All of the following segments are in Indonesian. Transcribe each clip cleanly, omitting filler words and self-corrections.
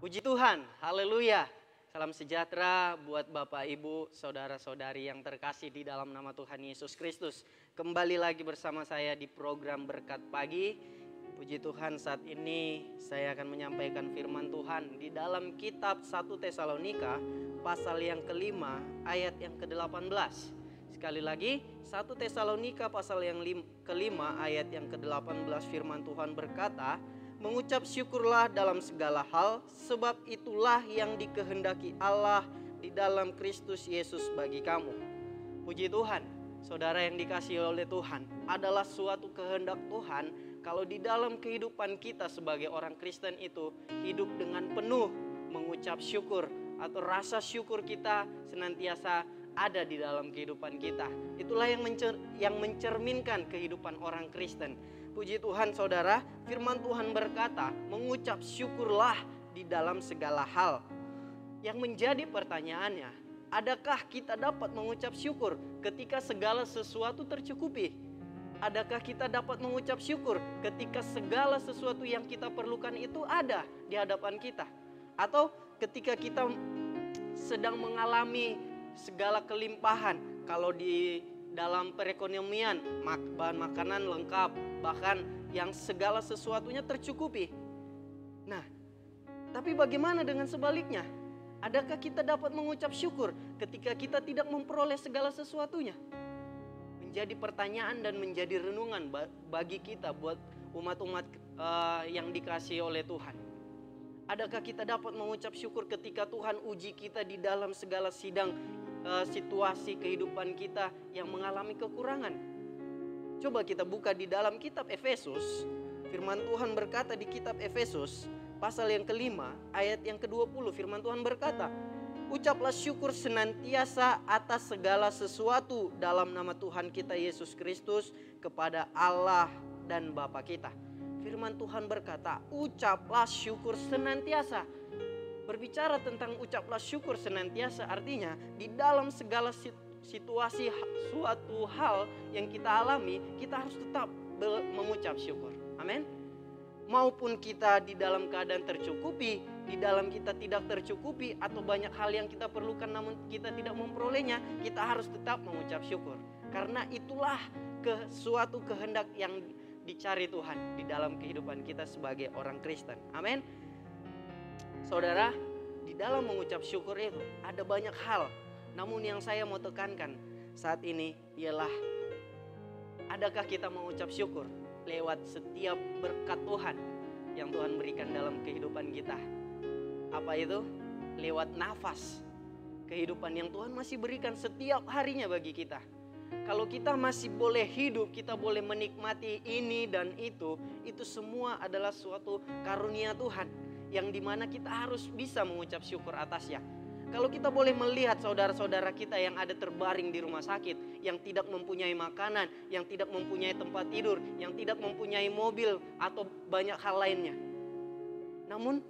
Puji Tuhan, haleluya. Salam sejahtera buat Bapak, Ibu, Saudara-saudari yang terkasih di dalam nama Tuhan Yesus Kristus. Kembali lagi bersama saya di program Berkat Pagi. Puji Tuhan, saat ini saya akan menyampaikan firman Tuhan di dalam kitab 1 Tesalonika pasal yang kelima ayat yang ke-18. Sekali lagi, 1 Tesalonika pasal yang kelima ayat yang ke-18 firman Tuhan berkata, mengucap syukurlah dalam segala hal, sebab itulah yang dikehendaki Allah di dalam Kristus Yesus bagi kamu. Puji Tuhan, saudara yang dikasihi oleh Tuhan, adalah suatu kehendak Tuhan kalau di dalam kehidupan kita sebagai orang Kristen itu hidup dengan penuh mengucap syukur, atau rasa syukur kita senantiasa ada di dalam kehidupan kita. Itulah yang mencerminkan kehidupan orang Kristen. Puji Tuhan saudara, firman Tuhan berkata, mengucap syukurlah di dalam segala hal. Yang menjadi pertanyaannya, adakah kita dapat mengucap syukur ketika segala sesuatu tercukupi? Adakah kita dapat mengucap syukur ketika segala sesuatu yang kita perlukan itu ada di hadapan kita? Atau ketika kita sedang mengalami segala kelimpahan, kalau di dalam perekonomian, bahan makanan lengkap, bahkan yang segala sesuatunya tercukupi. Nah, tapi bagaimana dengan sebaliknya? Adakah kita dapat mengucap syukur ketika kita tidak memperoleh segala sesuatunya? Menjadi pertanyaan dan menjadi renungan bagi kita, buat umat-umat yang dikasihi oleh Tuhan. Adakah kita dapat mengucap syukur ketika Tuhan uji kita di dalam segala situasi kehidupan kita yang mengalami kekurangan? Coba kita buka di dalam kitab Efesus. Firman Tuhan berkata di kitab Efesus pasal yang kelima ayat yang ke-20. Firman Tuhan berkata, ucaplah syukur senantiasa atas segala sesuatu dalam nama Tuhan kita Yesus Kristus kepada Allah dan Bapa kita. Firman Tuhan berkata, ucaplah syukur senantiasa. Berbicara tentang ucaplah syukur senantiasa artinya di dalam segala situasi suatu hal yang kita alami, kita harus tetap mengucap syukur. Amin. Maupun kita di dalam keadaan tercukupi, di dalam kita tidak tercukupi, atau banyak hal yang kita perlukan namun kita tidak memperolehnya, kita harus tetap mengucap syukur. Karena itulah suatu kehendak yang dicari Tuhan di dalam kehidupan kita sebagai orang Kristen. Amin. Saudara, di dalam mengucap syukur itu ada banyak hal. Namun yang saya mau tekankan saat ini ialah, adakah kita mengucap syukur lewat setiap berkat Tuhan yang Tuhan berikan dalam kehidupan kita? Apa itu? Lewat nafas kehidupan yang Tuhan masih berikan setiap harinya bagi kita. Kalau kita masih boleh hidup, kita boleh menikmati ini dan itu semua adalah suatu karunia Tuhan yang dimana kita harus bisa mengucap syukur atasnya. Kalau kita boleh melihat saudara-saudara kita yang ada terbaring di rumah sakit, yang tidak mempunyai makanan, yang tidak mempunyai tempat tidur, yang tidak mempunyai mobil atau banyak hal lainnya. Namun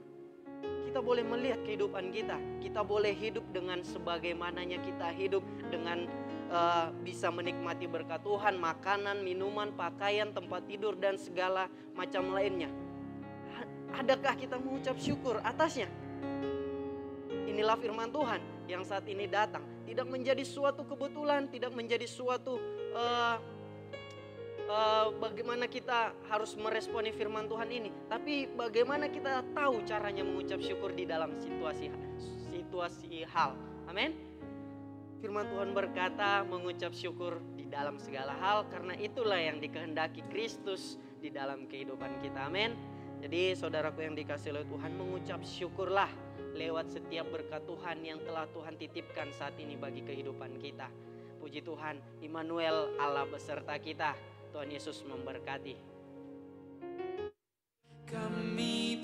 kita boleh melihat kehidupan kita. Kita boleh hidup dengan sebagaimananya kita hidup, dengan bisa menikmati berkat Tuhan, makanan, minuman, pakaian, tempat tidur dan segala macam lainnya. Adakah kita mengucap syukur atasnya? Inilah firman Tuhan yang saat ini datang. Tidak menjadi suatu kebetulan, tidak menjadi suatu bagaimana kita harus meresponi firman Tuhan ini. Tapi bagaimana kita tahu caranya mengucap syukur di dalam situasi hal. Amin. Firman Tuhan berkata mengucap syukur di dalam segala hal, karena itulah yang dikehendaki Kristus di dalam kehidupan kita. Amin. Jadi saudaraku yang dikasihi oleh Tuhan, mengucap syukurlah lewat setiap berkat Tuhan yang telah Tuhan titipkan saat ini bagi kehidupan kita. Puji Tuhan, Immanuel, Allah beserta kita. Tuhan Yesus memberkati. Kami